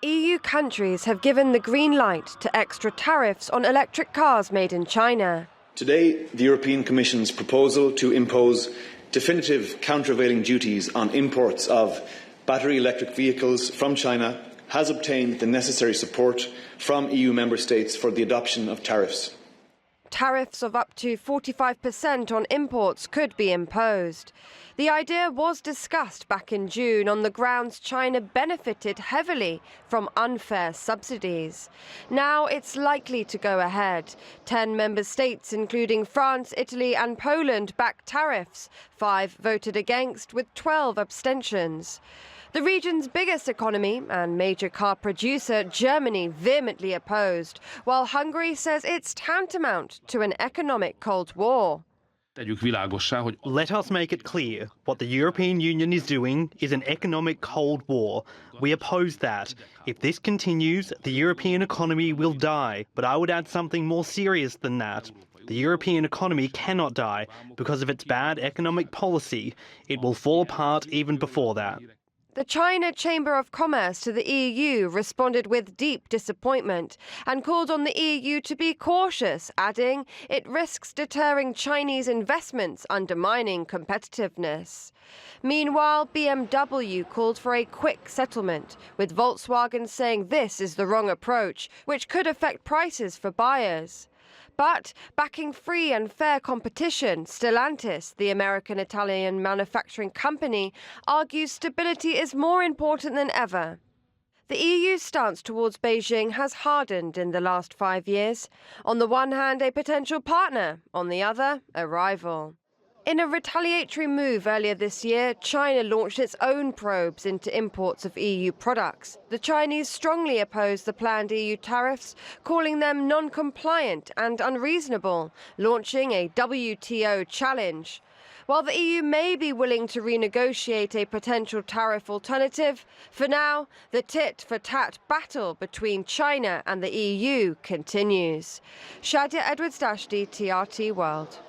EU countries have given the green light to extra tariffs on electric cars made in China. Today, the European Commission's proposal to impose definitive countervailing duties on imports of battery electric vehicles from China has obtained the necessary support from EU member states for the adoption of tariffs. Tariffs of up to 45% on imports could be imposed. The idea was discussed back in June on the grounds China benefited heavily from unfair subsidies. Now it's likely to go ahead. 10 member states, including France, Italy and Poland, backed tariffs. 5 voted against, with 12 abstentions. The region's biggest economy and major car producer, Germany, vehemently opposed, while Hungary says it's tantamount to an economic Cold War. Let us make it clear. What the European Union is doing is an economic Cold War. We oppose that. If this continues, the European economy will die. But I would add something more serious than that. The European economy cannot die because of its bad economic policy. It will fall apart even before that. The China Chamber of Commerce to the EU responded with deep disappointment and called on the EU to be cautious, adding it risks deterring Chinese investments, undermining competitiveness. Meanwhile, BMW called for a quick settlement, with Volkswagen saying this is the wrong approach, which could affect prices for buyers. But backing free and fair competition, Stellantis, the American-Italian manufacturing company, argues stability is more important than ever. The EU's stance towards Beijing has hardened in the last 5 years. On the one hand, a potential partner, on the other, a rival. In a retaliatory move earlier this year, China launched its own probes into imports of EU products. The Chinese strongly oppose the planned EU tariffs, calling them non-compliant and unreasonable, launching a WTO challenge. While the EU may be willing to renegotiate a potential tariff alternative, for now, the tit-for-tat battle between China and the EU continues. Shadia Edwards-Dashti, TRT World.